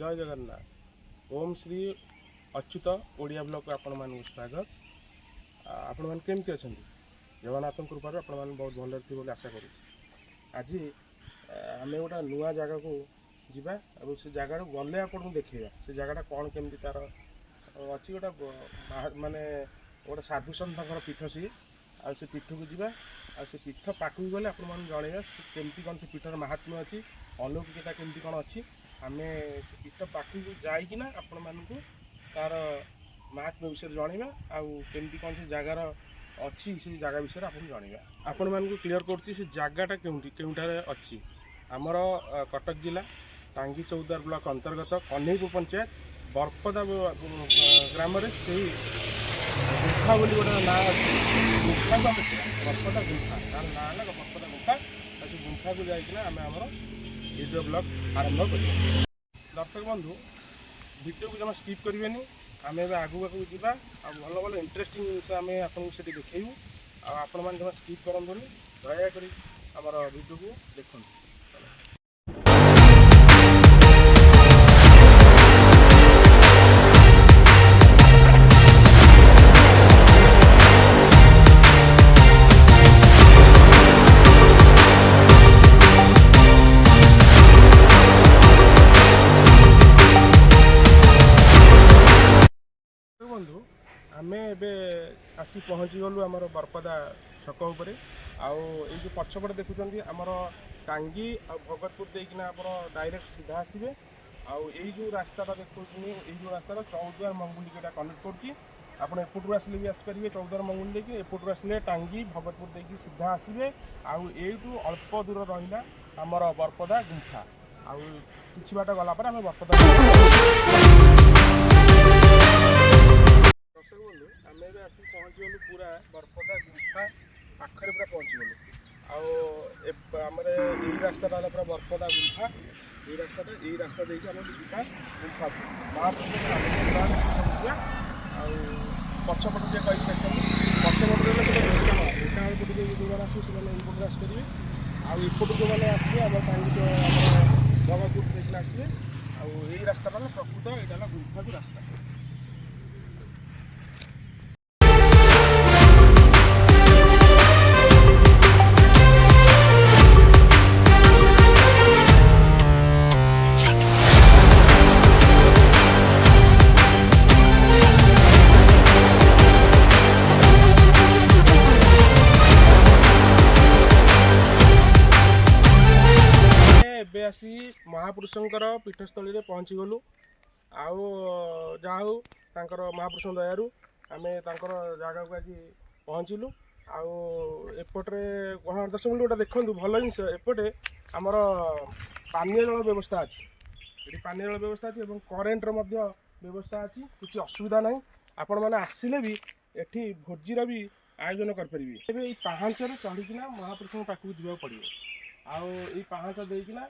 जय जगन्नाथ। ओम श्री अच्युत ओडिया ब्लॉग को आपण मान स्वागत। आपण मान केमती अच्छा जगन्नाथ कृपार आपण मान बहुत भल थी आशा करूँ। आज आम गोटे नुआ जगह को जीवा और से जगह गले आपको देखा से जगह कौन केमती तार अच्छी गोटे माने गोटे साधु सन्थ पीठ सी आ से पीठ को जीवा आ से पीठ पाखक गले आप जनइबा केमती कौन से पीठर महात्म्य अच्छी अलौकिकता केमती कौन अच्छी आम से पीठ पाखक जाइकिना आपण मानू तार महात्म्य विषय जनइबा आमती कौन से जगार अच्छी से जगह विषय आप जनइबा आपण मानू क्लीयर कर जगहटा केउठारे अच्छी आमर कटक जिला टांगी चौदार ब्लॉक अंतर्गत कन्हैपुर पंचायत बरपदा ग्राम से गुंफा बोली गोटे ना अच्छी गुंफा को बरपदा गुंफा तार ना है बरपदा गुंफा से गुंफा को जाइए आम आम वीडियो ब्लॉग आरंभ कर। दर्शक बंधु वीडियो को जमा स्किप करें आम ए आगू आगू जा भल भल इंटरेस्टिंग जिन आम आपको देखू आपण मैंने जमा स्किप करूँ दयाकोरी आमर वीडियो को देखूँ। बंधु आम ए आसी पहुँची गलु आमर बरपदा छक उपरे आई जो पछपटे देखुं आमर टांगी आ भगतपुर देकिना आप डायरेक्ट सीधा आसबे आई जो रास्ताटा देखुं जो रास्ता चौद्वार मंगुली कनेक्ट करपटू आसले भी आसपारे चौद्वार मंगुली देखिए एपटू आसले टांगी भगतपुर देखिए सीधा आसबे आईटू अल्प दूर रहा आमर बरपदा गुंफा कि बाट गलापर आम बरपदा दर्शक बंधु आम ए आसी पहुँची गलु पूरा बरपदा गुंफा पाखरे पूरा पहुँची गलु आमर यही रास्ता पूरा बरपदा गुंफा ये रास्ता देखिए आम जा गुंफा महापुरुष पछपट जे कही पछपट ढेकानाल पटे जो आसू से यपटे आसपारे आउट जो मैंने आसवे आम भगतपुर देखना आसवे आई रास्ता प्रकृत यहाँ गुंफा को रास्ता। आसी महापुरुषंकर पीठस्थली में पहुँची गलु आउ महापुरुष दयारू आम जगह को आज पहुँचलु आउपटे दर्शक मिनट गोटे देखूँ भल जिन एपटे आमर पानीय जल व्यवस्था अच्छी ये पानीय जल व्यवस्था अच्छी और करेन्टर व्यवस्था अच्छी किसी असुविधा ना आपण मैंने आसिले भी एठी भोजीर भी आयोजन करें पाहाचर चढ़ीकिना महापुरुष पाखक जावाक पड़ो पाहाच देकिना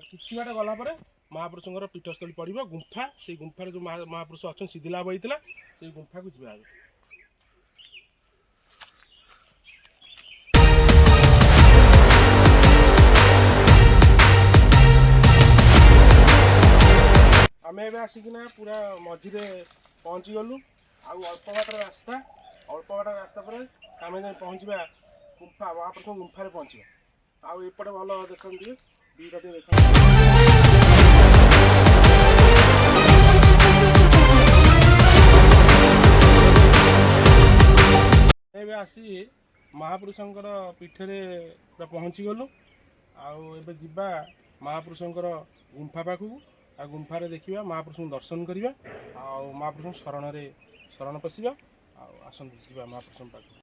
किसी बाट गलापर महापुरुषर पीठस्थली पड़ो गुंफा से गुंफार जो महापुरुष अच्छा सिद्धिलाभ होता से गुंफा को जा आम ए आसिकिना पूरा मझीरे पहुँची गलु अल्प बाट रास्ता पर आम पहुँचा गुंफा महापुरुष गुंफा पहुँचा आउपटे भल देखते आसी महापुरुषंकर पीठरे पहुँची गलु आबे जीवा महापुरुषंकर गुंफा पाखक गुंफारे देखा महापुरुष दर्शन करवा महापुरुष शरण पशिवा आसंतु जीवा महापुरुष पाखक।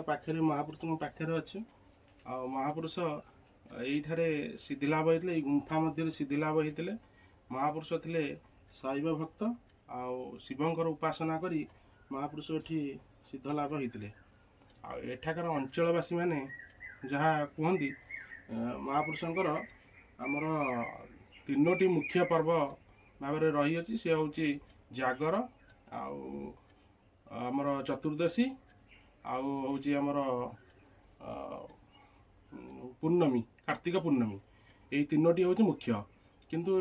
पाखे महापुरुष पाखे अच्छे आ महापुरुष यहीठारे सिद्धिलाभ होते ये गुंफा मध्य सिद्धिलाभ होते महापुरुष थे शैव भक्त आ शिवंकर उपासना करी महापुरुष ये सिद्धलाभ होते आठाकार अंचलवासी मैंने जहाँ कहती महापुरुषंकर आमर तीनोटी मुख्य पर्व भाव रही अच्छी सी हूँ जागर आमर चतुर्दशी आमर पूर्णमी कार्तिक पूर्णमी यही तीनोटी हूँ मुख्य किंतु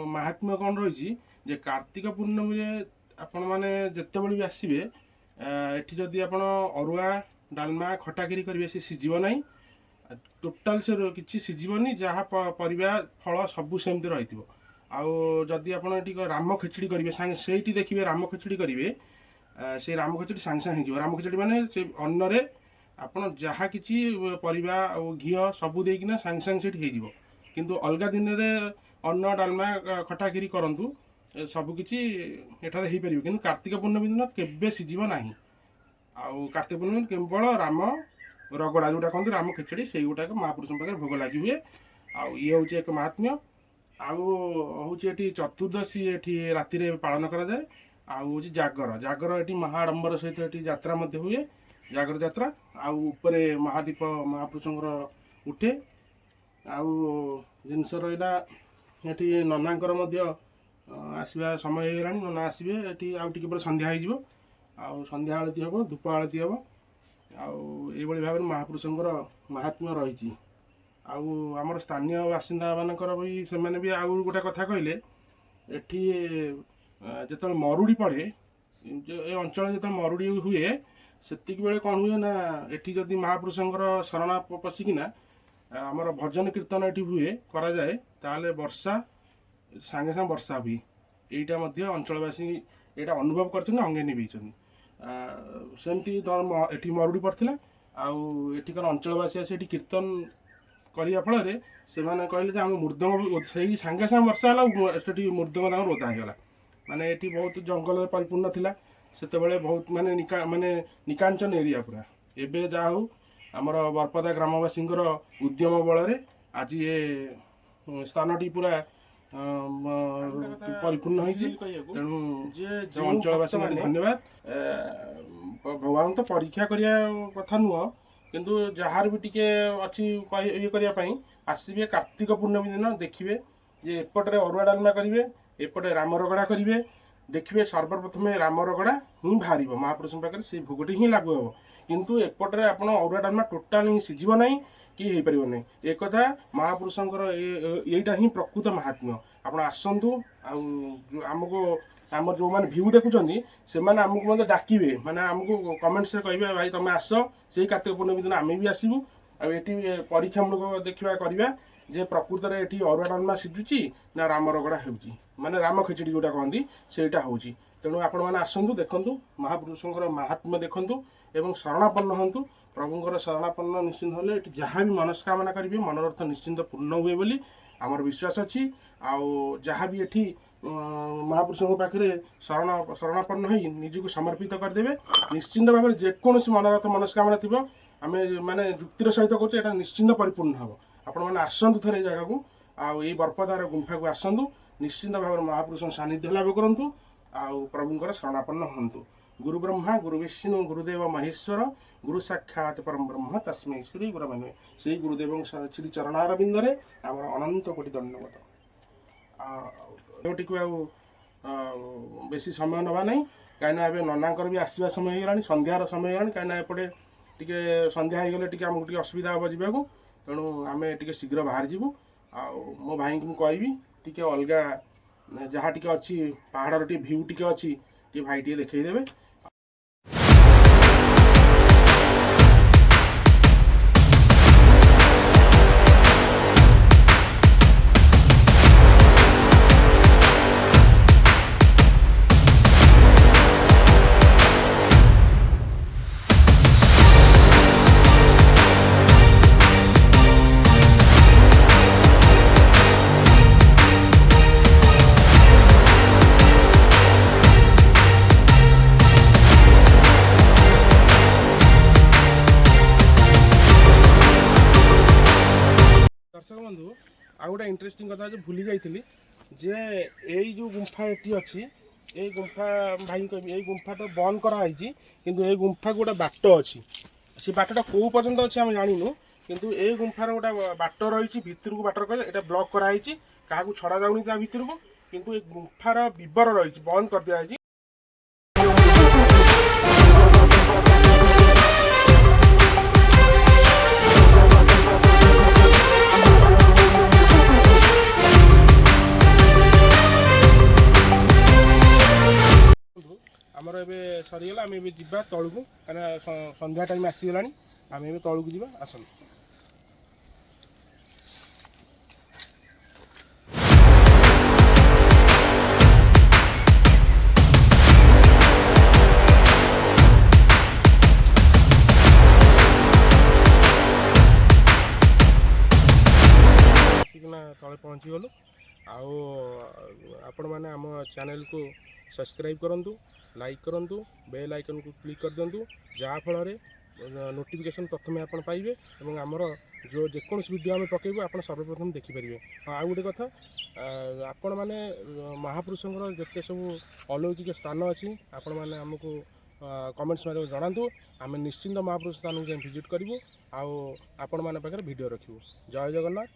महात्म्य कौन रही जे कार्तिक पूर्णमी आपण मैंने जिते भी आसवे एठी जदि आपण अरुआ डालमा खटाखीरी करेंगे सी सीझ ना टोटाल से किसी सीझनी जहाँ परिवा फल सबू सेमती रही आदि आप राम खेचड़ी करेंगे सांगे से देखिए राम खेचड़ी करेंगे से राम खेचड़ी सांगे सांगे हो राम खेचड़ी माने से अन्नरे आपड़ जहाँ कि परिवा घी सबू देना सांगे सांगे से किंतु अलग दिन में अन्न डालमा खटाखीरी करूँ सबकि एठार हो पार कि कार्तिक पूर्णमी दिन केवे सीझ ना आउ कार्तिक पूर्णमी केवल राम रगड़ा जोटा कहते राम खेचड़ी से गुटाक महापुरुष पाखे भोग लगी हुए आउ ये हूँ एक महात्म्य आउ ये चतुर्दशी ये राति पालन कराए आउ जागर जागर ये महाडंबर सहित ये यात्रा हुए जागर यात्रा आउ उपरे महादीप महापुरुषंकर उठे आउ जिनस रहा ये ननांकर आसवा समय हो नना आसवे ये आउ टे संध्या हो आउ संध्या आलती हम धूप आलती हम आई भाव महापुरुषंकर महात्म्य रही आमर स्थानीय बासिंदा मानकर भी से भी आउ गोटे कथा कहले एठी जो मरुड़ी पड़े ये अंचल जो मरुड़ी हुए सेतिक बेले कौन हुए ना एठी जदि महापुरुषंकर शरण पशिकिना आमर भजन कीर्तन ये हुए करा जाए ताले वर्षा सांगे सांगे वर्षा हुए यहाँ अंचलवासी यहाँ अनुभव कर अंगे निभे सेमती ये मरुड़ी पड़ता आठिकार अंचलवासी आसी कीर्तन करने फल से कहले आम मृदंग से सांगे सांगे वर्षा है से मृदंग ओदा होगा माने ये बहुत जंगल परिपूर्ण थिला सेते बहुत माने निकांचन एरिया पूरा एबे जा हो आमर बरपदा ग्रामवासी उद्यम बल आज ये स्थानटी पूरा परिपूर्ण तेणु अंचलवासी धन्यवाद भगवान तो परीक्षा करिया कथा नुह किंतु जार भी टिके अच्छी ये करने आसवे कार्तिक पूर्णमी दिन देखिए जे एपटे अरुआ डालमा करेंगे एपटे राम रगड़ा करेंगे देखिए सर्वप्रथम राम रगड़ा ही बाहर महापुरुष पाखे से भोगटी ही लागू हम किंतु एपटे आप अरुआ डालमा टोटाल ही सीझ ना कि हो पार ना एक कथा महापुरुषंकर यहीटा ही प्रकृत महात्म्य आप आसतु आमको आम जो मैंने भ्यू देखुं से आमको मतलब डाकिबे माने आमको कमेंट्स कहे भाई तुम आस से कार्तिक पूर्णमी दिन आम भी आसबू आठी परीक्षामूलक देखा करवा जे प्रकृत में ये अरुआ डालमा सीझुची ना राम रगड़ा हो माने राम खेचड़ी जोटा कहती सेटा हो तेणु आपण मैंने आसतु देखु महापुरुषंकर महात्म्य देखु एवं शरणापन्न हूँ प्रभुंर शरणापन्न निश्चिंत हेल्ले जहाँ भी मनस्कामना करेंगे मनोरथ निश्चिंत पूर्ण हुए बोली आमर विश्वास अच्छी आउ जहाँ भी ये महापुरुषों पाखे शरणापन्न हो निजक समर्पित करदे निश्चिंत भाव में जेकोसी मनोरथ मनस्कामना थी आम माने जुक्तिर सहित कहते निश्चिंत परिपूर्ण हम आपण मैंने आसतु थे जगह को आई बरपदार गुंफा को आसतु निश्चिंत भाव में महापुरुष सानिध्य लाभ करूँ आउ प्रभुंर शरणापन्न हूँ गुरु ब्रह्मा गुरु विष्णु गुरुदेव महेश्वर गुरु साक्षात परम ब्रह्म तस्मै श्री गुरु माने श्री गुरुदेव श्री चरणारविंदे आम अनंत कोटि दंडवत बेसी समय नवा ना कहीं ननांकर भी आसवा समय होगा संध्यार समय होगा कहीं एपटे टी संध्या हो गले आमको टी असुविधा हम जावाक तेणु आम टे शीघ्र बाहर जीवु आ मो भाई को कहबी टी अलग जहाँ टी अच्छी पहाड़ टी भ्यू टी अच्छी टी भाई टी देखईदेवे दर्शक बंधु आ गोटे इंटरेस्टिंग कथा जो भूली जाइली जे यही जो गुंफा एटी अच्छी ये गुंफा भाई कह गुंफा तो बंद कराई किंतु ये गुंफा गोटे बाट अच्छी से बाटटा कौ पर्यंत अच्छे आम जानू किंतु ये गुंफार गोटे बाट रही भितर को बाट कह ये ब्लॉक कराई क्या छड़ा जाऊनी ता भितर को किंतु ये गुंफार विवर रही बंद कर दिया आमर ए सरीगला आम ए जा तलू कहीं संध्या टाइम आसीगला आम ए तलू को जा आस तले पहुँची गलु आपण मैंने आम चैनल को सब्सक्राइब करूँ लाइक करूँ बेल आइकन को क्लिक कर दिंतु जहाँफल नोटिफिकेशन प्रथम आप पाइबे और आमर जो जेकोसी वीडियो आम पकेबू आप सर्वप्रथम देखिपारे। हाँ आउ गोटे कथा आपण मैंने महापुरुषों जिते सब अलौकिक स्थान अच्छी आपण मैंने आमको कमेंट्स माध्यम जनातु आम निश्चिंत महापुरुष स्थान को भिजिट करूँ आपण मान पाखे वीडियो रखू। जय जगन्नाथ।